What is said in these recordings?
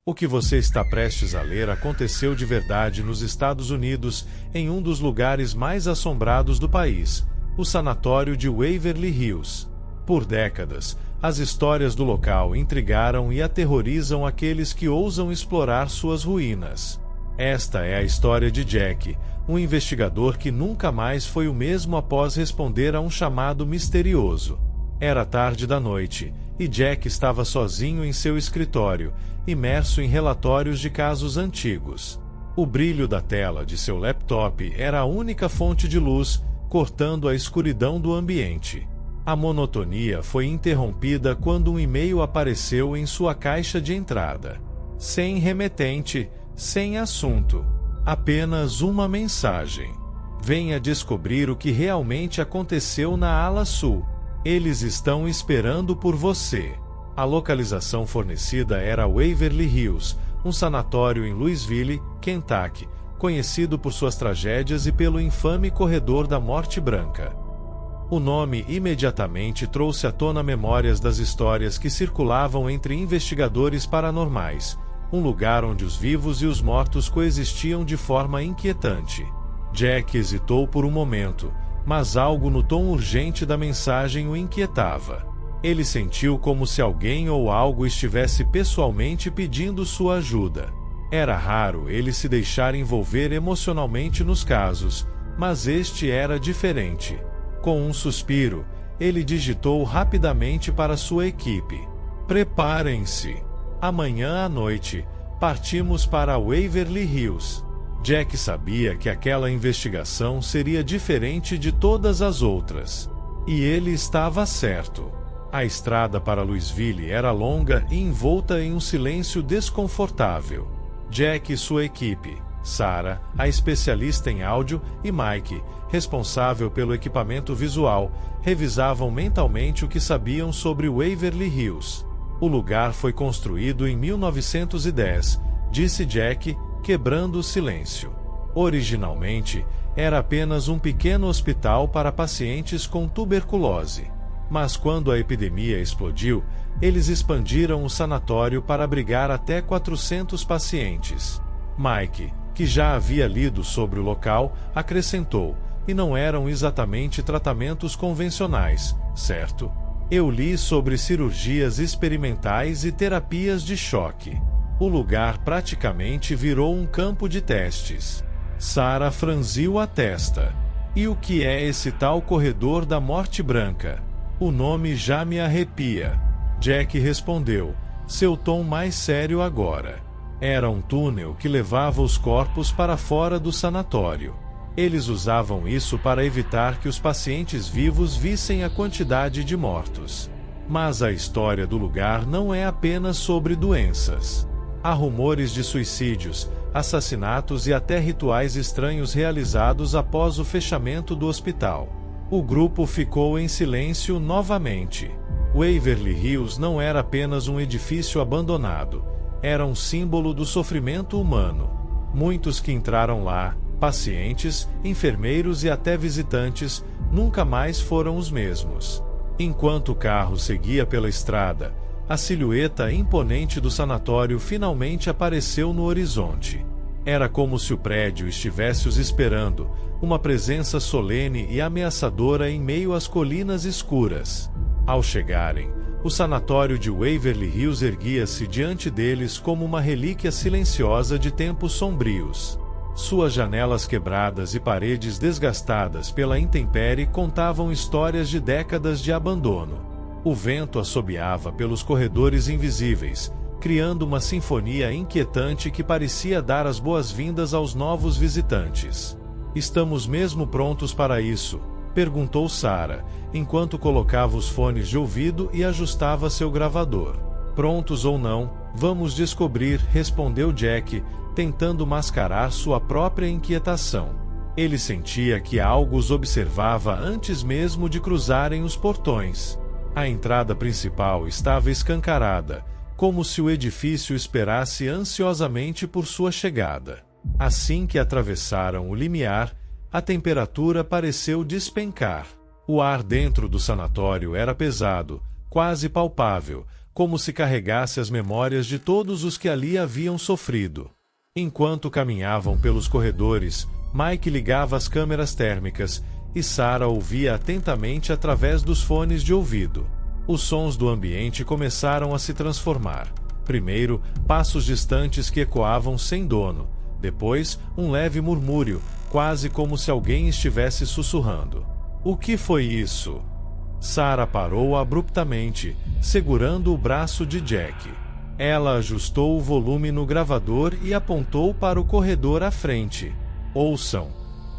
O que você está prestes a ler aconteceu de verdade nos Estados Unidos, em um dos lugares mais assombrados do país, o sanatório de Waverly Hills. Por décadas, as histórias do local intrigaram e aterrorizam aqueles que ousam explorar suas ruínas. Esta é a história de Jack, um investigador que nunca mais foi o mesmo após responder a um chamado misterioso. Era tarde da noite, e Jack estava sozinho em seu escritório, imerso em relatórios de casos antigos. O brilho da tela de seu laptop era a única fonte de luz, cortando a escuridão do ambiente. A monotonia foi interrompida quando um e-mail apareceu em sua caixa de entrada. Sem remetente, sem assunto. Apenas uma mensagem. Venha descobrir o que realmente aconteceu na ala sul. Eles estão esperando por você. A localização fornecida era Waverly Hills, um sanatório em Louisville, Kentucky, conhecido por suas tragédias e pelo infame Corredor da Morte Branca. O nome imediatamente trouxe à tona memórias das histórias que circulavam entre investigadores paranormais, um lugar onde os vivos e os mortos coexistiam de forma inquietante. Jack hesitou por um momento, mas algo no tom urgente da mensagem o inquietava. Ele sentiu como se alguém ou algo estivesse pessoalmente pedindo sua ajuda. Era raro ele se deixar envolver emocionalmente nos casos, mas este era diferente. Com um suspiro, ele digitou rapidamente para sua equipe. Preparem-se. Amanhã à noite, partimos para Waverly Hills. Jack sabia que aquela investigação seria diferente de todas as outras. E ele estava certo. A estrada para Louisville era longa e envolta em um silêncio desconfortável. Jack e sua equipe, Sarah, a especialista em áudio, e Mike, responsável pelo equipamento visual, revisavam mentalmente o que sabiam sobre Waverly Hills. O lugar foi construído em 1910, disse Jack, quebrando o silêncio. Originalmente, era apenas um pequeno hospital para pacientes com tuberculose. Mas quando a epidemia explodiu, eles expandiram o sanatório para abrigar até 400 pacientes. Mike, que já havia lido sobre o local, acrescentou: e não eram exatamente tratamentos convencionais, certo? Eu li sobre cirurgias experimentais e terapias de choque. O lugar praticamente virou um campo de testes. Sarah franziu a testa. E o que é esse tal Corredor da Morte Branca? O nome já me arrepia. Jack respondeu, seu tom mais sério agora. Era um túnel que levava os corpos para fora do sanatório. Eles usavam isso para evitar que os pacientes vivos vissem a quantidade de mortos. Mas a história do lugar não é apenas sobre doenças. Há rumores de suicídios, assassinatos e até rituais estranhos realizados após o fechamento do hospital. O grupo ficou em silêncio novamente. Waverly Hills não era apenas um edifício abandonado. Era um símbolo do sofrimento humano. Muitos que entraram lá, pacientes, enfermeiros e até visitantes, nunca mais foram os mesmos. Enquanto o carro seguia pela estrada, a silhueta imponente do sanatório finalmente apareceu no horizonte. Era como se o prédio estivesse os esperando, uma presença solene e ameaçadora em meio às colinas escuras. Ao chegarem, o sanatório de Waverly Hills erguia-se diante deles como uma relíquia silenciosa de tempos sombrios. Suas janelas quebradas e paredes desgastadas pela intempérie contavam histórias de décadas de abandono. O vento assobiava pelos corredores invisíveis, criando uma sinfonia inquietante que parecia dar as boas-vindas aos novos visitantes. Estamos mesmo prontos para isso? Perguntou Sarah, enquanto colocava os fones de ouvido e ajustava seu gravador. Prontos ou não, vamos descobrir, respondeu Jack, tentando mascarar sua própria inquietação. Ele sentia que algo os observava antes mesmo de cruzarem os portões. A entrada principal estava escancarada, como se o edifício esperasse ansiosamente por sua chegada. Assim que atravessaram o limiar, a temperatura pareceu despencar. O ar dentro do sanatório era pesado, quase palpável, como se carregasse as memórias de todos os que ali haviam sofrido. Enquanto caminhavam pelos corredores, Mike ligava as câmeras térmicas, e Sarah ouvia atentamente através dos fones de ouvido. Os sons do ambiente começaram a se transformar. Primeiro, passos distantes que ecoavam sem dono. Depois, um leve murmúrio, quase como se alguém estivesse sussurrando. O que foi isso? Sarah parou abruptamente, segurando o braço de Jack. Ela ajustou o volume no gravador e apontou para o corredor à frente. Ouçam!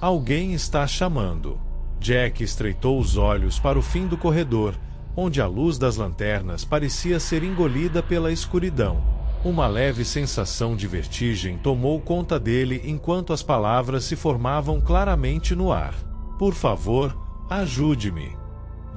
Alguém está chamando. Jack estreitou os olhos para o fim do corredor, onde a luz das lanternas parecia ser engolida pela escuridão. Uma leve sensação de vertigem tomou conta dele enquanto as palavras se formavam claramente no ar. Por favor, ajude-me.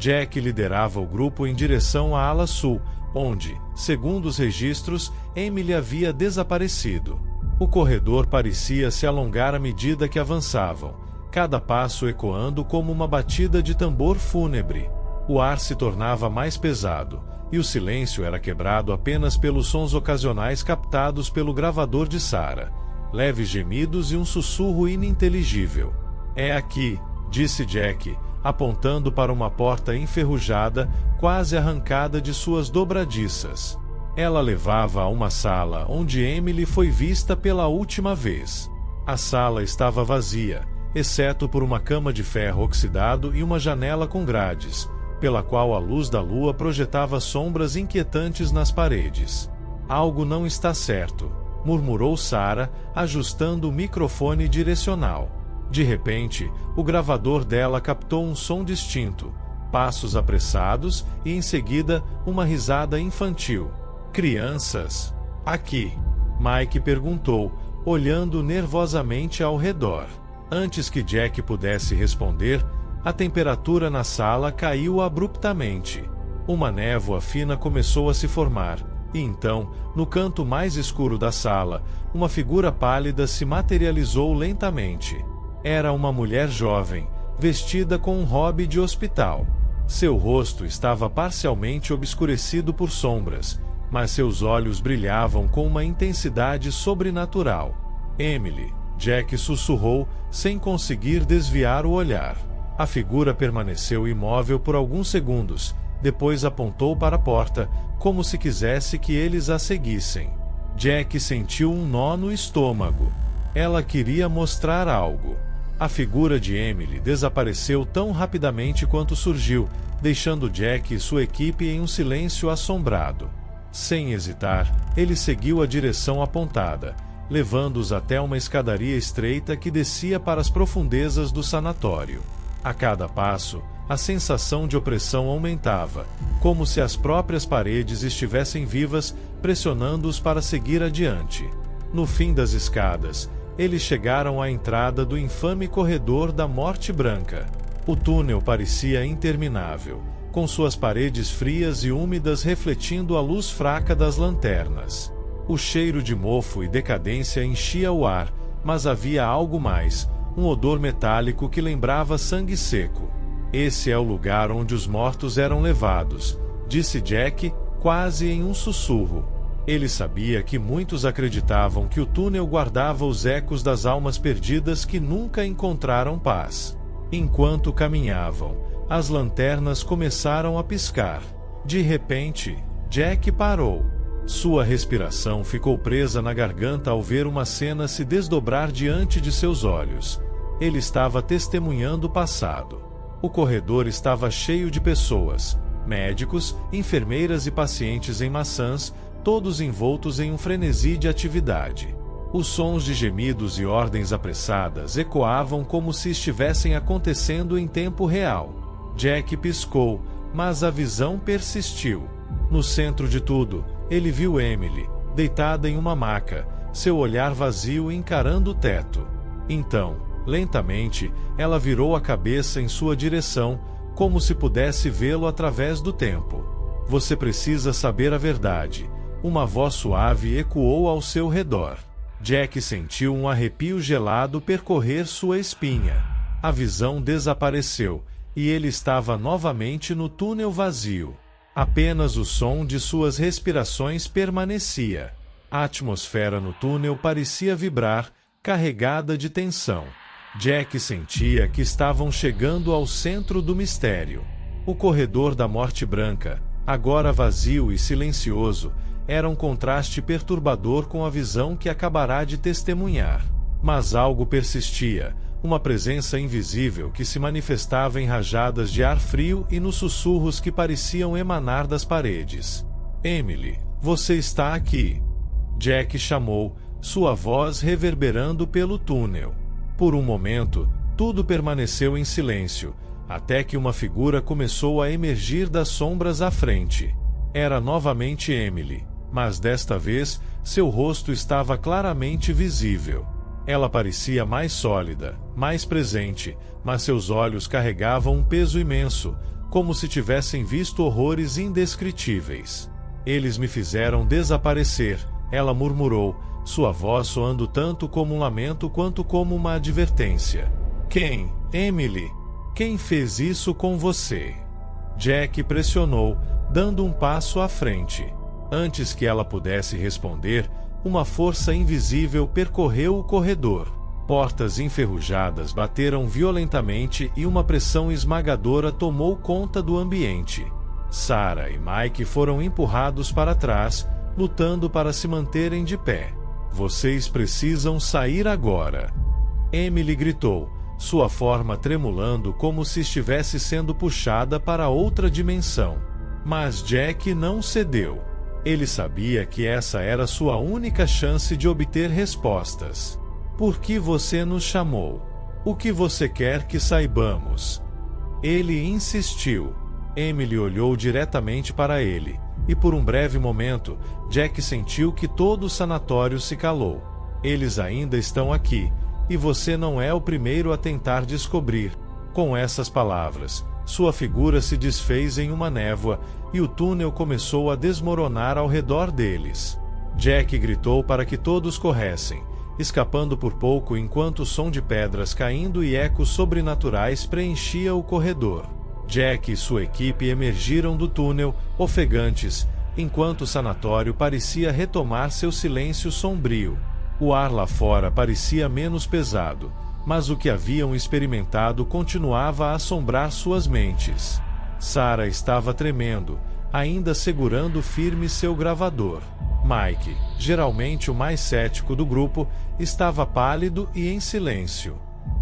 Jack liderava o grupo em direção à ala sul, onde, segundo os registros, Emily havia desaparecido. O corredor parecia se alongar à medida que avançavam, cada passo ecoando como uma batida de tambor fúnebre. O ar se tornava mais pesado, e o silêncio era quebrado apenas pelos sons ocasionais captados pelo gravador de Sarah, leves gemidos e um sussurro ininteligível. É aqui, disse Jack, apontando para uma porta enferrujada, quase arrancada de suas dobradiças. Ela levava a uma sala onde Emily foi vista pela última vez. A sala estava vazia, exceto por uma cama de ferro oxidado e uma janela com grades, pela qual a luz da lua projetava sombras inquietantes nas paredes. Algo não está certo, murmurou Sarah, ajustando o microfone direcional. De repente, o gravador dela captou um som distinto, passos apressados e, em seguida, uma risada infantil. Crianças? Aqui? Mike perguntou, olhando nervosamente ao redor. Antes que Jack pudesse responder, a temperatura na sala caiu abruptamente. Uma névoa fina começou a se formar, e então, no canto mais escuro da sala, uma figura pálida se materializou lentamente. Era uma mulher jovem, vestida com um robe de hospital. Seu rosto estava parcialmente obscurecido por sombras, mas seus olhos brilhavam com uma intensidade sobrenatural. Emily, Jack sussurrou, sem conseguir desviar o olhar. A figura permaneceu imóvel por alguns segundos, depois apontou para a porta, como se quisesse que eles a seguissem. Jack sentiu um nó no estômago. Ela queria mostrar algo. A figura de Emily desapareceu tão rapidamente quanto surgiu, deixando Jack e sua equipe em um silêncio assombrado. Sem hesitar, ele seguiu a direção apontada, levando-os até uma escadaria estreita que descia para as profundezas do sanatório. A cada passo, a sensação de opressão aumentava, como se as próprias paredes estivessem vivas, pressionando-os para seguir adiante. No fim das escadas, eles chegaram à entrada do infame corredor da Morte Branca. O túnel parecia interminável, com suas paredes frias e úmidas refletindo a luz fraca das lanternas. O cheiro de mofo e decadência enchia o ar, mas havia algo mais, um odor metálico que lembrava sangue seco. Esse é o lugar onde os mortos eram levados, disse Jack, quase em um sussurro. Ele sabia que muitos acreditavam que o túnel guardava os ecos das almas perdidas que nunca encontraram paz. Enquanto caminhavam, as lanternas começaram a piscar. De repente, Jack parou. Sua respiração ficou presa na garganta ao ver uma cena se desdobrar diante de seus olhos. Ele estava testemunhando o passado. O corredor estava cheio de pessoas, médicos, enfermeiras e pacientes em maçãs, todos envoltos em um frenesi de atividade. Os sons de gemidos e ordens apressadas ecoavam como se estivessem acontecendo em tempo real. Jack piscou, mas a visão persistiu. No centro de tudo, ele viu Emily, deitada em uma maca, seu olhar vazio encarando o teto. Então, lentamente, ela virou a cabeça em sua direção, como se pudesse vê-lo através do tempo. Você precisa saber a verdade. Uma voz suave ecoou ao seu redor. Jack sentiu um arrepio gelado percorrer sua espinha. A visão desapareceu, e ele estava novamente no túnel vazio. Apenas o som de suas respirações permanecia. A atmosfera no túnel parecia vibrar, carregada de tensão. Jack sentia que estavam chegando ao centro do mistério. O corredor da Morte Branca, agora vazio e silencioso, era um contraste perturbador com a visão que acabará de testemunhar. Mas algo persistia, uma presença invisível que se manifestava em rajadas de ar frio e nos sussurros que pareciam emanar das paredes. Emily, você está aqui. Jack chamou, sua voz reverberando pelo túnel. Por um momento, tudo permaneceu em silêncio, até que uma figura começou a emergir das sombras à frente. Era novamente Emily, mas desta vez, seu rosto estava claramente visível. Ela parecia mais sólida, mais presente, mas seus olhos carregavam um peso imenso, como se tivessem visto horrores indescritíveis. Eles me fizeram desaparecer, ela murmurou, sua voz soando tanto como um lamento quanto como uma advertência. Quem, Emily? Quem fez isso com você? Jack pressionou, dando um passo à frente. Antes que ela pudesse responder, uma força invisível percorreu o corredor. Portas enferrujadas bateram violentamente e uma pressão esmagadora tomou conta do ambiente. Sarah e Mike foram empurrados para trás, lutando para se manterem de pé. Vocês precisam sair agora. Emily gritou, sua forma tremulando como se estivesse sendo puxada para outra dimensão. Mas Jack não cedeu. Ele sabia que essa era sua única chance de obter respostas. Por que você nos chamou? O que você quer que saibamos? Ele insistiu. Emily olhou diretamente para ele, e por um breve momento, Jack sentiu que todo o sanatório se calou. Eles ainda estão aqui, e você não é o primeiro a tentar descobrir. Com essas palavras, sua figura se desfez em uma névoa, e o túnel começou a desmoronar ao redor deles. Jack gritou para que todos corressem, escapando por pouco enquanto o som de pedras caindo e ecos sobrenaturais preenchia o corredor. Jack e sua equipe emergiram do túnel, ofegantes, enquanto o sanatório parecia retomar seu silêncio sombrio. O ar lá fora parecia menos pesado, mas o que haviam experimentado continuava a assombrar suas mentes. Sarah estava tremendo, ainda segurando firme seu gravador. Mike, geralmente o mais cético do grupo, estava pálido e em silêncio.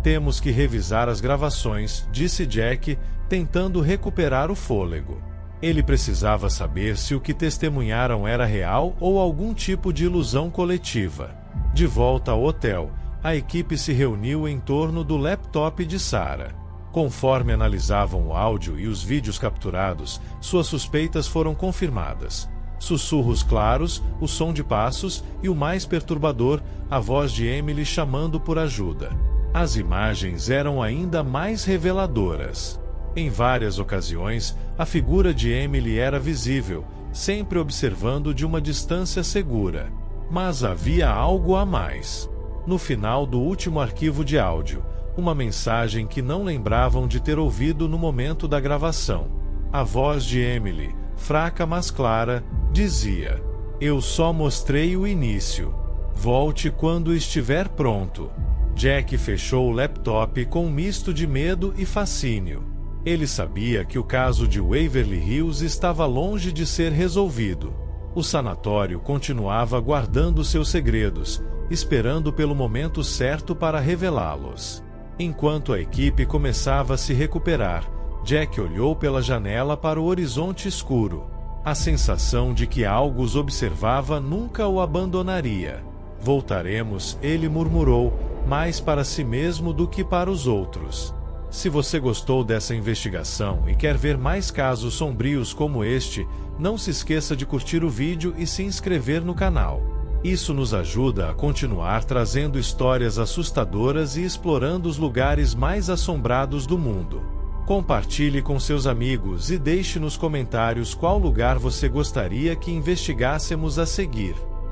Temos que revisar as gravações, disse Jack, tentando recuperar o fôlego. Ele precisava saber se o que testemunharam era real ou algum tipo de ilusão coletiva. De volta ao hotel, a equipe se reuniu em torno do laptop de Sarah. Conforme analisavam o áudio e os vídeos capturados, suas suspeitas foram confirmadas. Sussurros claros, o som de passos e o mais perturbador, a voz de Emily chamando por ajuda. As imagens eram ainda mais reveladoras. Em várias ocasiões, a figura de Emily era visível, sempre observando de uma distância segura. Mas havia algo a mais. No final do último arquivo de áudio, uma mensagem que não lembravam de ter ouvido no momento da gravação. A voz de Emily, fraca mas clara, dizia: "Eu só mostrei o início. Volte quando estiver pronto." Jack fechou o laptop com um misto de medo e fascínio. Ele sabia que o caso de Waverly Hills estava longe de ser resolvido. O sanatório continuava guardando seus segredos, esperando pelo momento certo para revelá-los. Enquanto a equipe começava a se recuperar, Jack olhou pela janela para o horizonte escuro. A sensação de que algo os observava nunca o abandonaria. "Voltaremos", ele murmurou, mais para si mesmo do que para os outros. Se você gostou dessa investigação e quer ver mais casos sombrios como este, não se esqueça de curtir o vídeo e se inscrever no canal. Isso nos ajuda a continuar trazendo histórias assustadoras e explorando os lugares mais assombrados do mundo. Compartilhe com seus amigos e deixe nos comentários qual lugar você gostaria que investigássemos a seguir.